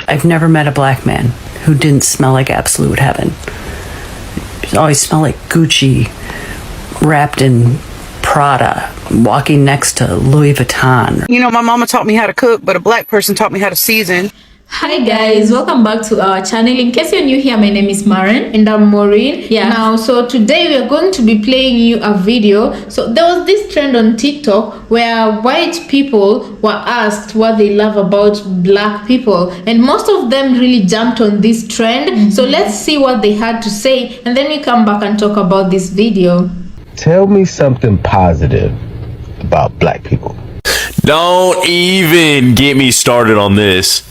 I've never met a black man who didn't smell like absolute heaven. He always smelled like Gucci, wrapped in Prada, walking next to Louis Vuitton. You know, my mama taught me how to cook, but a black person taught me how to season. Hi guys, welcome back to our channel. In case you're new here, my name is Maren and I'm Maureen. Now, so today we are going to be playing you a video. So there was this trend on TikTok where white people were asked what they love about black people, and most of them really jumped on this trend. So let's see what they had to say, and then we come back and talk about this video. Tell me something positive about black people. Don't even get me started on this.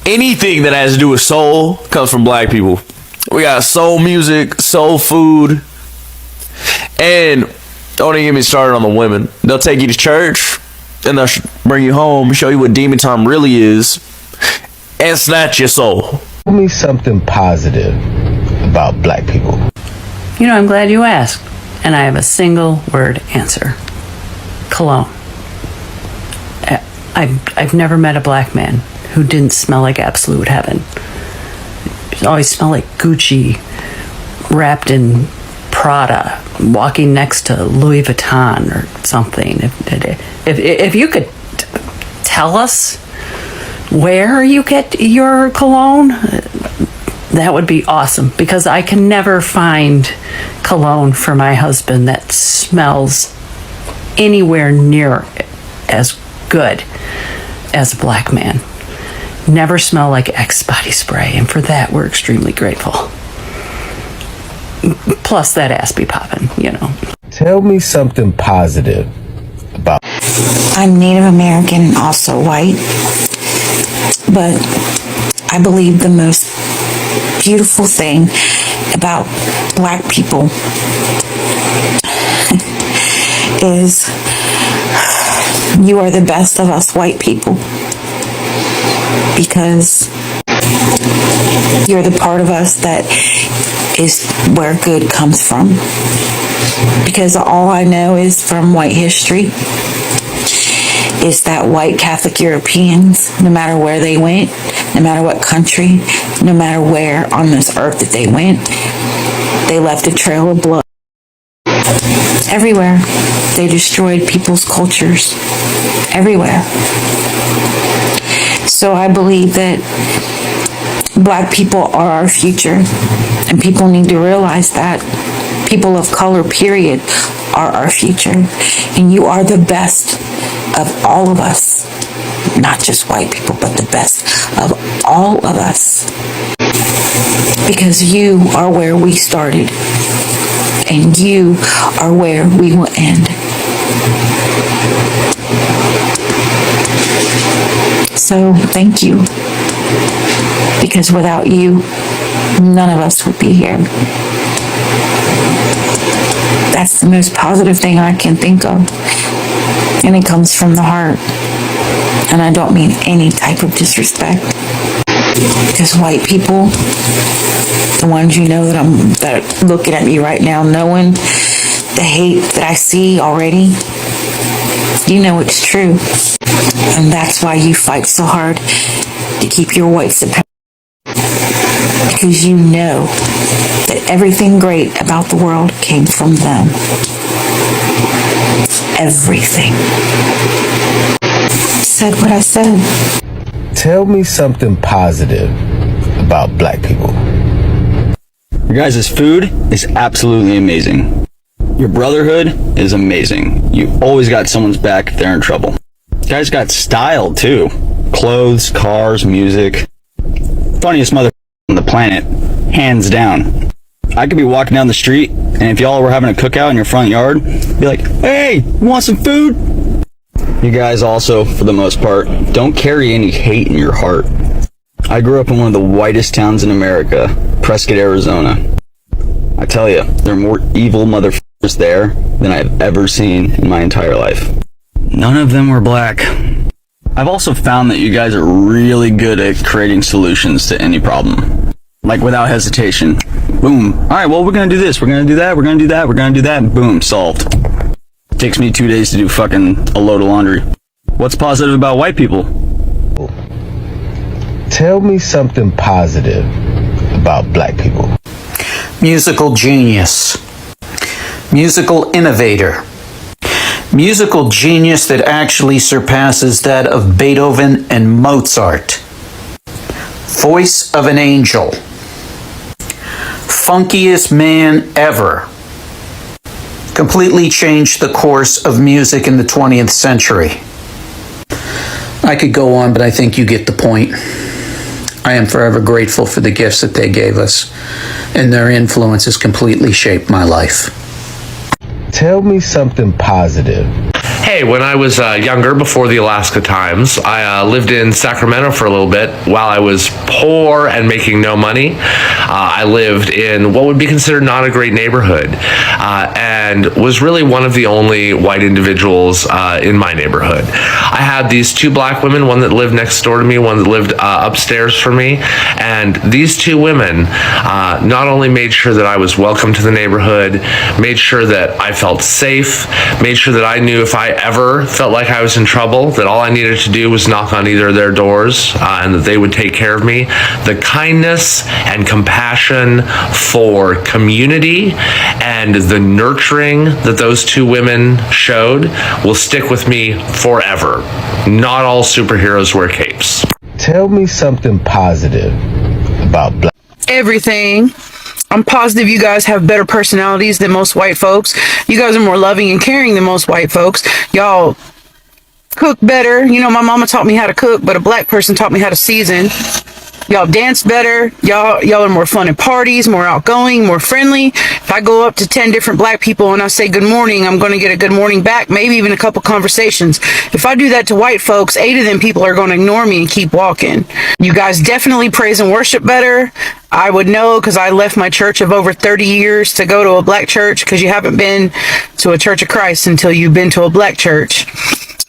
Anything that has to do with soul comes from black people. We got soul music, soul food, and don't even get me started on the women. They'll take you to church, and they'll bring you home, show you what demon time really is, and snatch your soul. Tell me something positive about black people. You know, I'm glad you asked, and I have a single word answer. Cologne. I've never met a black man who didn't smell like absolute heaven. He always smelled like Gucci, wrapped in Prada, walking next to Louis Vuitton or something. If you could tell us where you get your cologne, that would be awesome, because I can never find cologne for my husband that smells anywhere near as good as a black man. Never smell like X body spray, and for that we're extremely grateful. Plus that ass be popping, you know. Tell me something positive about. I'm Native American and also white, but I believe the most beautiful thing about black people is you are the best of us white people, because you're the part of us that is where good comes from. Because all I know is from white history is that white Catholic Europeans, no matter where they went, no matter what country, no matter where on this earth that they went, they left a trail of blood. Everywhere. They destroyed people's cultures. Everywhere. So I believe that black people are our future, and people need to realize that. People of color, period, are our future, and you are the best of all of us. Not just white people, but the best of all of us, because you are where we started, and you are where we will end. So thank you, because without you, none of us would be here. That's the most positive thing I can think of, and it comes from the heart, and I don't mean any type of disrespect, because white people, the ones you know that are looking at me right now, knowing the hate that I see already, you know it's true. And that's why you fight so hard to keep your white supremacy. Because you know that everything great about the world came from them. Everything. Said what I said. Tell me something positive about black people. Your guys' food is absolutely amazing. Your brotherhood is amazing. You always got someone's back if they're in trouble. You guys got style too. Clothes, cars, music. Funniest mother on the planet, hands down. I could be walking down the street, and if y'all were having a cookout in your front yard, be like, hey, you want some food? You guys also, for the most part, don't carry any hate in your heart. I grew up in one of the whitest towns in America, Prescott, Arizona. I tell you, there are more evil motherfuckers there than I've ever seen in my entire life. None of them were black. I've also found that you guys are really good at creating solutions to any problem. Like without hesitation. Boom. Alright, well, we're gonna do this, we're gonna do that, we're gonna do that, we're gonna do that, and boom, solved. It takes me 2 days to do fucking a load of laundry. What's positive about white people? Tell me something positive about black people. Musical genius, musical innovator, musical genius that actually surpasses that of Beethoven and Mozart, voice of an angel, funkiest man ever, completely changed the course of music in the 20th century. I could go on, but I think you get the point. I am forever grateful for the gifts that they gave us, and their influence has completely shaped my life. Tell me something positive. Hey, when I was younger, before the Alaska times, I lived in Sacramento for a little bit while I was poor and making no money. I lived in what would be considered not a great neighborhood and was really one of the only white individuals in my neighborhood. I had these two black women, one that lived next door to me, one that lived upstairs from me, and these two women not only made sure that I was welcome to the neighborhood, made sure that I felt safe, made sure that I knew if I ever felt like I was in trouble, that all I needed to do was knock on either of their doors and that they would take care of me. The kindness and compassion for community and the nurturing that those two women showed will stick with me forever. Not all superheroes wear capes. Tell me something positive about black. Everything. I'm positive you guys have better personalities than most white folks. You guys are more loving and caring than most white folks. Y'all cook better. You know, my mama taught me how to cook, but a black person taught me how to season. Y'all dance better. Y'all are more fun at parties, more outgoing, more friendly. If I go up to 10 different black people and I say good morning, I'm going to get a good morning back, maybe even a couple conversations. If I do that to white folks, 8 of them people are going to ignore me and keep walking. You guys definitely praise and worship better. I would know because I left my church of over 30 years to go to a black church, because you haven't been to a Church of Christ until you've been to a black church.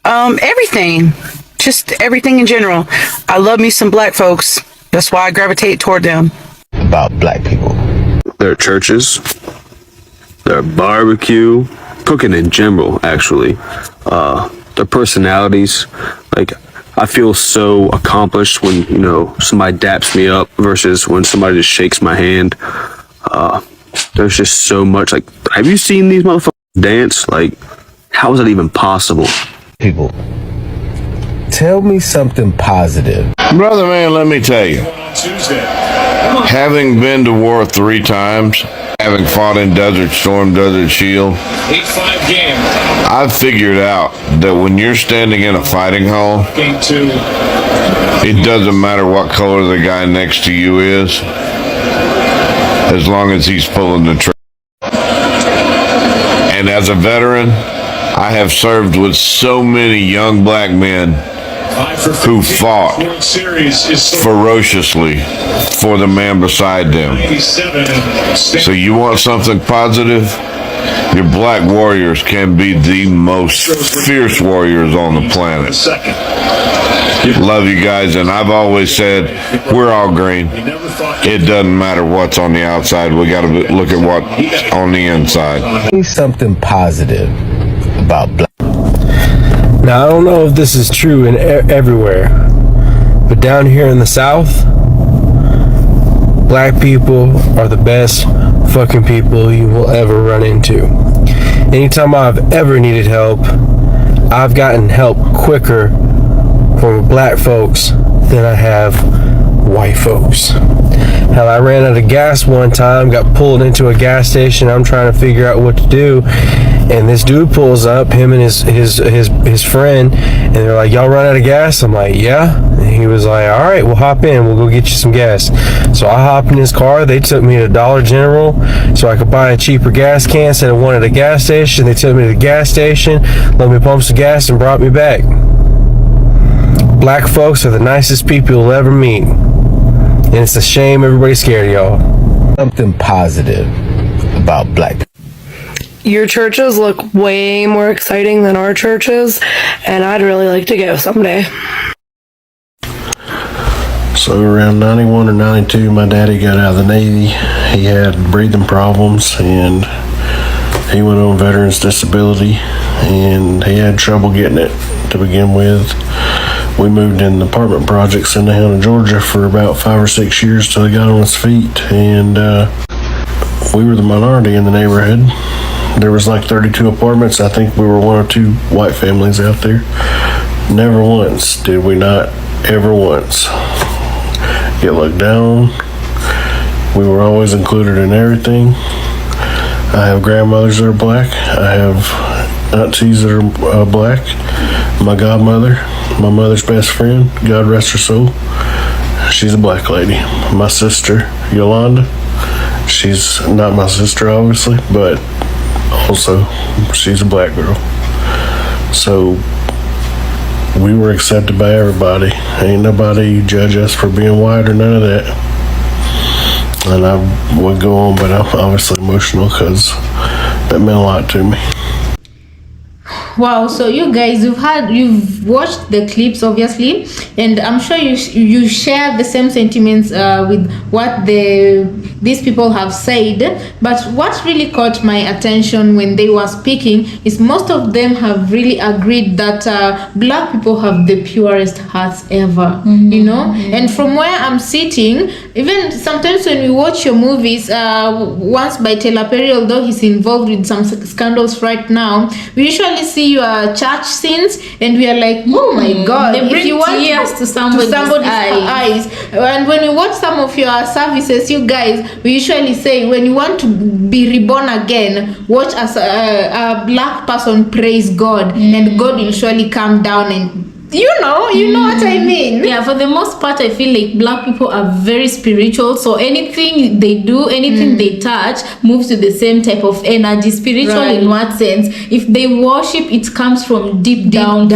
Everything. Just everything in general. I love me some black folks. That's why I gravitate toward them. About black people. Their churches, their barbecue, cooking in general, actually, their personalities. Like, I feel so accomplished when, you know, somebody daps me up versus when somebody just shakes my hand. There's just so much. Like, have you seen these motherfuckers dance? Like, how is that even possible? People. Tell me something positive. Brother man, let me tell you, having been to war 3 times, having fought in Desert Storm, Desert Shield, I've figured out that when you're standing in a fighting hall, it doesn't matter what color the guy next to you is, as long as he's pulling the trigger. And as a veteran, I have served with so many young black men who fought ferociously for the man beside them. So you want something positive? Your black warriors can be the most fierce warriors on the planet. Love you guys, and I've always said we're all green. It doesn't matter what's on the outside. We got to look at what's on the inside. Tell me something positive about black. Now, I don't know if this is true in everywhere, but down here in the South, black people are the best fucking people you will ever run into. Anytime I've ever needed help, I've gotten help quicker from black folks than I have white folks. Hell, I ran out of gas one time, got pulled into a gas station. I'm trying to figure out what to do, and this dude pulls up, him and his friend, and they're like, y'all run out of gas? I'm like, yeah. And he was like, all right, we'll hop in, we'll go get you some gas. So I hopped in his car. They took me to Dollar General so I could buy a cheaper gas can instead of one at a gas station. They took me to the gas station, let me pump some gas, and brought me back. Black folks are the nicest people you'll ever meet. And it's a shame everybody's scared of y'all. Something positive about black people. Your churches look way more exciting than our churches, and I'd really like to go someday. So around 91 or 92, my daddy got out of the Navy. He had breathing problems, and he went on veterans disability, and he had trouble getting it to begin with. we moved in apartment projects in Atlanta, Georgia for about 5 or 6 years till he got on his feet. And we were the minority in the neighborhood. There was like 32 apartments. I think we were one or two white families out there. Never once did we not ever once get looked down. We were always included in everything. I have grandmothers that are black. I have aunties that are black. My godmother, my mother's best friend, God rest her soul, she's a black lady. My sister, Yolanda, she's not my sister obviously, but also she's a black girl. So we were accepted by everybody. Ain't nobody judge us for being white or none of that. And I would go on, but I'm obviously emotional because that meant a lot to me. Wow, so you guys, you've watched the clips obviously, and I'm sure you share the same sentiments with what these people have said. But what really caught my attention when they were speaking is most of them have really agreed that black people have the purest hearts ever, you know. And from where I'm sitting, even sometimes when we watch your movies, once by Taylor Perry, although he's involved with some scandals right now, we usually see your church scenes and we are like, oh my god, They bring if you want tears to somebody's eyes. And when we watch some of your services, you guys, we usually say when you want to be reborn again, watch as a black person praise God, and God will surely come down and you know what I mean. Yeah, for the most part, I feel like black people are very spiritual. So anything they do, anything they touch, moves to the same type of energy. Spiritual in what sense? If they worship, it comes from deep down,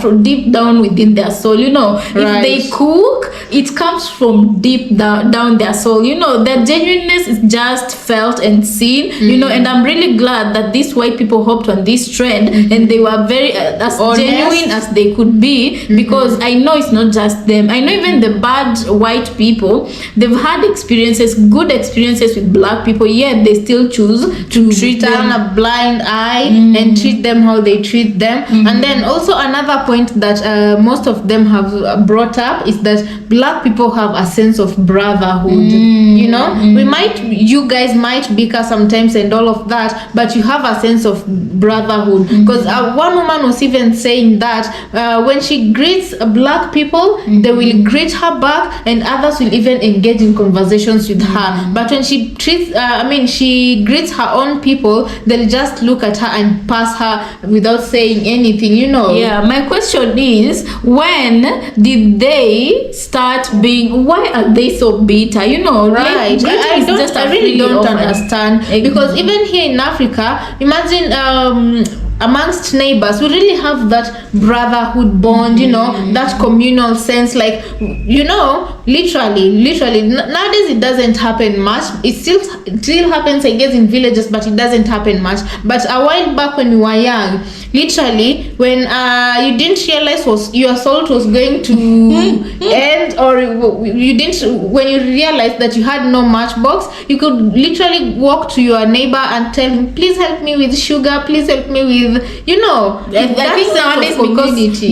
from deep down within their soul. You know, if they cook, it comes from deep down their soul. You know, their genuineness is just felt and seen. You know, and I'm really glad that these white people hopped on this trend and they were very as genuine as they could be. Because I know it's not just them. I know even the bad white people, they've had experiences, good experiences with black people, yet they still choose to turn a blind eye and treat them how they treat them. And then also another point that most of them have brought up is that black people have a sense of brotherhood. You know, you guys might bicker sometimes and all of that, but you have a sense of brotherhood. Because one woman was even saying that when she greets black people, they will greet her back, and others will even engage in conversations with her. But when she treats, she greets her own people, they'll just look at her and pass her without saying anything. You know. Yeah. My question is, when did they start being? Why are they so bitter? You know, right? I really don't understand because even here in Africa, imagine. Amongst neighbors, we really have that brotherhood bond, you know, that communal sense, like, you know, literally nowadays it doesn't happen much. It still happens, I guess, in villages, but it doesn't happen much. But a while back when we were young, literally when you didn't realize your salt was going to end, or you didn't, when you realized that you had no matchbox, you could literally walk to your neighbor and tell him, please help me with sugar, please help me with, you know, I think nowadays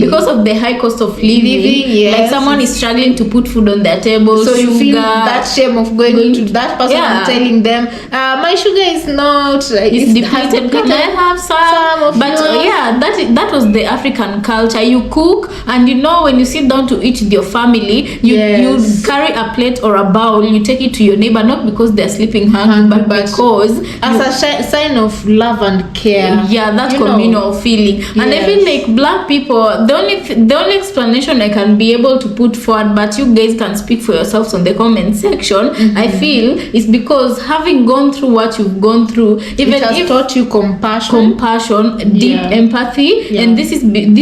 because of the high cost of living, like someone is struggling to put food on their table, so sugar, you feel that shame of going to that person and telling them, my sugar is not, it's depleted, can I have some of but that was the African culture. You cook, and you know, when you sit down to eat with your family, you carry a plate or a bowl, you take it to your neighbor, not because they're sleeping hungry, but because as a sign of love and care. Yeah, that communal feeling. And I feel like black people, the only explanation I can be able to put forward, but you guys can speak for yourselves on the comment section, I feel is because having gone through what you've gone through, even it has taught you compassion, deep empathy, and this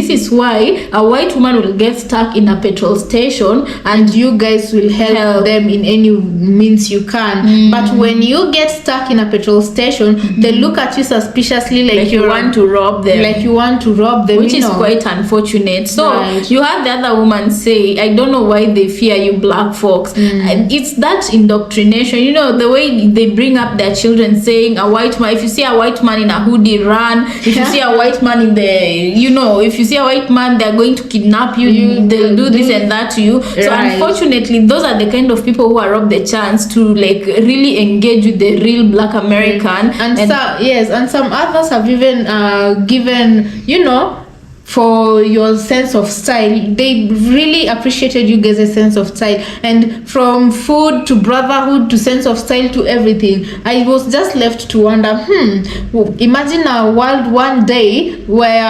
is why a white woman will get stuck in a petrol station and and you guys will help them in any means you can. But when you get stuck in a petrol station, they look at you suspiciously like you want to rob them. Like you want to rob them, which is quite unfortunate. So you had the other woman say, I don't know why they fear you black folks. And it's that indoctrination, you know, the way they bring up their children saying a white man, if you see a white man in a hoodie, run. If you see a white man in the, you know, if you see a white man, they're going to kidnap you, they'll do this and that to you. So unfortunately, those are the kind of people who are robbed the chance to like really engage with the real black American. And some others have even given, you know, for your sense of style. They really appreciated you guys' a sense of style, and from food to brotherhood to sense of style to everything. I was just left to wonder, imagine a world one day where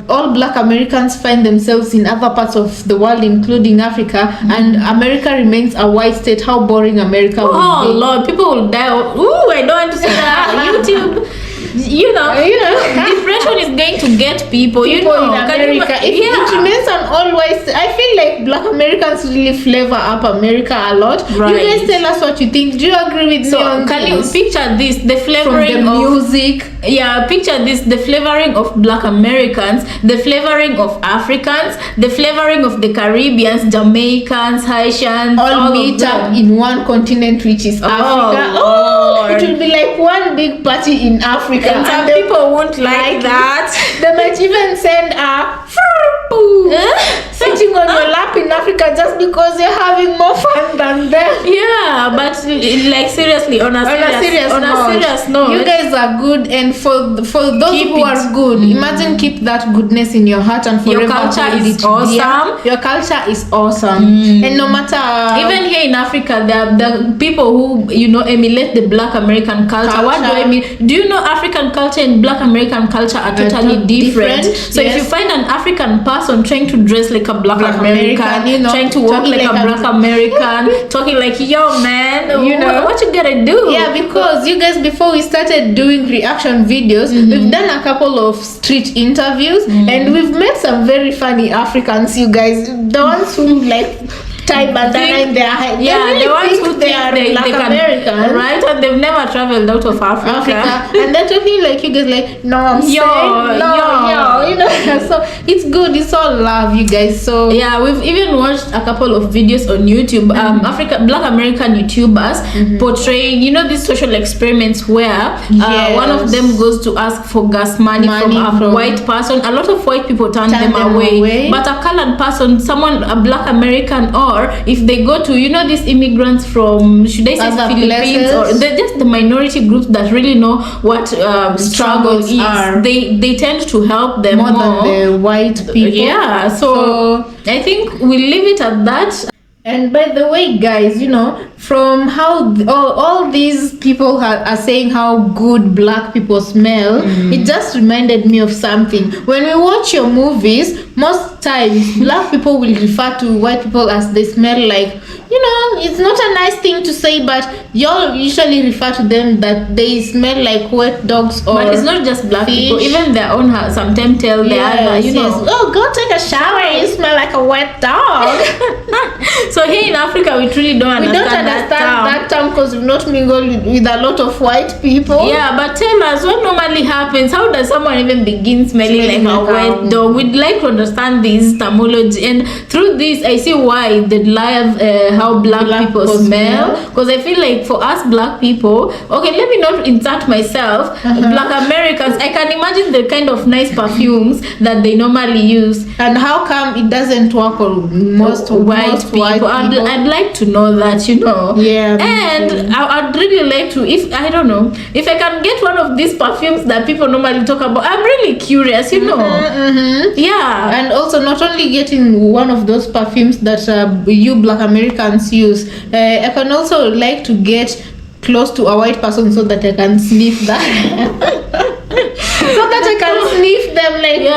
all black Americans find themselves in other parts of the world, including Africa, and America remains a white state. How boring America would be. Oh Lord, people will die. Ooh, I don't want to say that. YouTube, you know, depression is going to get people in America. It remains an always. I feel like black Americans really flavor up America a lot. You guys tell us what you think. Do you agree with me on can you picture this, the flavoring from the music? Yeah, picture this, the flavoring of black Americans, the flavoring of Africans, the flavoring of the Caribbeans, Jamaicans, Haitians, all meet up in one continent, which is Africa. It will be like one big party in Africa. And some people won't like that. They might even send a sitting on your lap in Africa just because you're having more fun than them. Yeah, but like seriously, on a serious note, you guys are good, and for those who are good, imagine keep that goodness in your heart and forever. Your culture is awesome. Your culture is awesome, and no matter even here in Africa, the people who emulate the Black American culture. What do I mean? Do you know African culture and Black American culture are totally different? So if you find an African person trying to dress like a Black American, trying to walk like a Black American, talking like, yo man, what you gotta do? Yeah, because you guys, before we started doing reaction videos, we've done a couple of street interviews, and we've met some very funny Africans, you guys, the ones who like tie bandana in their head. Yeah, really the ones who they are Black Americans, right? And they've never traveled out of Africa. And they're talking like you guys, like, no, I'm saying, so it's good. It's all love, you guys. So yeah, we've even watched a couple of videos on YouTube. Black American YouTubers portraying, these social experiments where one of them goes to ask for gas money from a white person. A lot of white people turn them away, but a colored person, a Black American, or if they go to these immigrants from, should I say, Philippines, or they're just the minority groups that really know what struggle is, they tend to help them more than the white people. Yeah, so I think we leave it at that. And by the way, guys, from how all these people are saying how good black people smell, it just reminded me of something. When we watch your movies, most times black people will refer to white people as they smell like, it's not a nice thing to say, but y'all usually refer to them that they smell like wet dogs. Or but it's not just black people, even their own sometimes tell the other, oh, go take a shower, you smell like a wet dog. So here in Africa, we truly don't understand that term because we've not mingled with a lot of white people. Yeah, but tell us what normally happens. How does someone even begin smelling like a wet dog? We'd like to understand this terminology, and through this, I see why they love how black people smell. Because I feel like for us black people, okay, let me not insert myself. Black Americans, I can imagine the kind of nice perfumes that they normally use, and how come it doesn't work on most white people? I'd like to know that, Yeah. And I'd really like to, if I can get one of these perfumes that people normally talk about. I'm really curious, Yeah. And also, not only getting one of those perfumes that you Black Americans use, I can also like to get close to a white person so that I can sniff that. So that I can sniff them, like,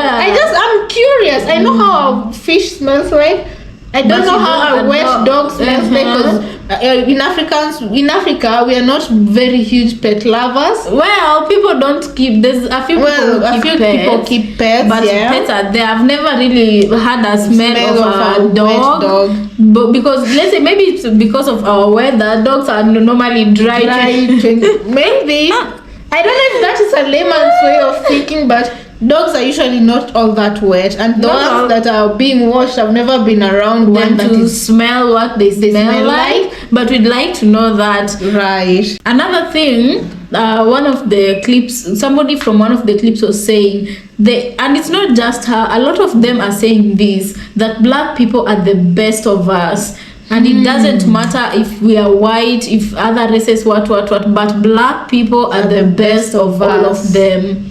I'm curious. I know how a fish smells like. I don't know how a wet dog smells like, because in Africa, we are not very huge pet lovers. Well, people don't keep. There's a few people keep pets, but pets are there. I've never really had a smell of a dog. But because let's say maybe it's because of our weather, dogs are normally dry. Maybe I don't know if that is a layman's way of thinking, but dogs are usually not all that wet, and the ones that are being washed have never been around them to smell what they smell like. But we'd like to know that. Right. Another thing, one of the clips, somebody from one of the clips was saying, and it's not just her, a lot of them are saying this, that black people are the best of us. And it doesn't matter if we are white, if other races, what, but black people are the best of all of them.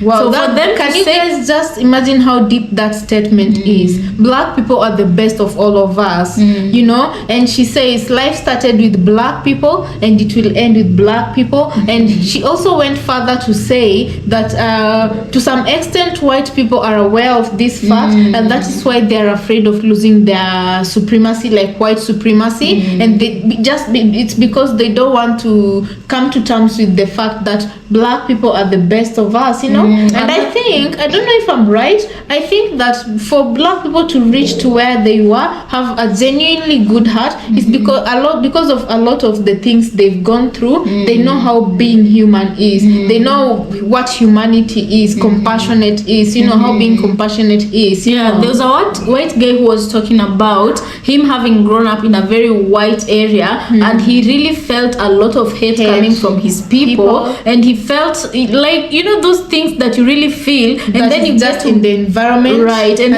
Wow, so can you guys just imagine how deep that statement is? Black people are the best of all of us, you know? And she says life started with black people and it will end with black people. And she also went further to say that to some extent white people are aware of this fact, and that is why they're afraid of losing their supremacy, like white supremacy. And it's because they don't want to come to terms with the fact that black people are the best of us, you know? And I don't know if I'm right, I think that for black people to reach to where they were, have a genuinely good heart, is because of a lot of the things they've gone through. They know how being human is. They know what humanity is, compassionate is, you know, how being compassionate is. Yeah, there was a white guy who was talking about him having grown up in a very white area, and he really felt a lot of hate coming from his people, and he felt like, you know, those things that you really feel, and then you just in the environment, right, and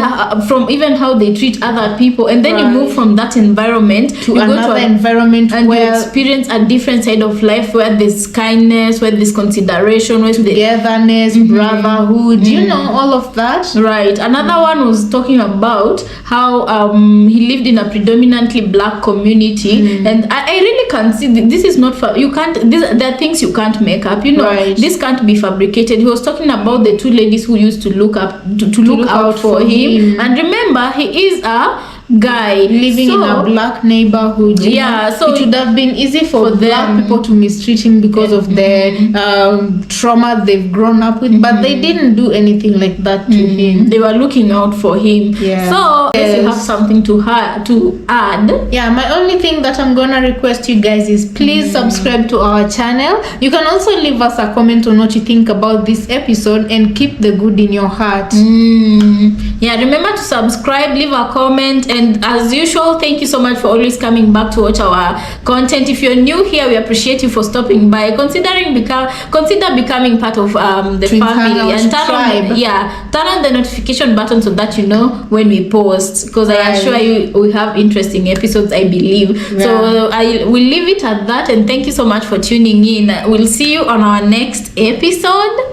from even how they treat other people, and then you move from that environment to another environment, and you experience a different side of life where there's kindness, where there's consideration, where togetherness, brotherhood, you know, all of that. Right. Another one was talking about how he lived in a predominantly black community, and I really can see this is not there are things you can't make up, you know. This can't be fabricated. He was talking about the two ladies who used to look up to look out for him. And remember, he is a guy living in a black neighborhood. So it would have been easy for black people to mistreat him because of the trauma they've grown up with, but they didn't do anything like that to him. They were looking out for him. So if you have something to add. Yeah, my only thing that I'm gonna request you guys is please subscribe to our channel. You can also leave us a comment on what you think about this episode, and keep the good in your heart. Yeah, remember to subscribe, leave a comment, and as usual, thank you so much for always coming back to watch our content. If you're new here, we appreciate you for stopping by. Consider becoming part of the family, and turn on the notification button so that you know when we post, because I assure you we have interesting episodes, I believe. So I will leave it at that, and thank you so much for tuning in. We'll see you on our next episode.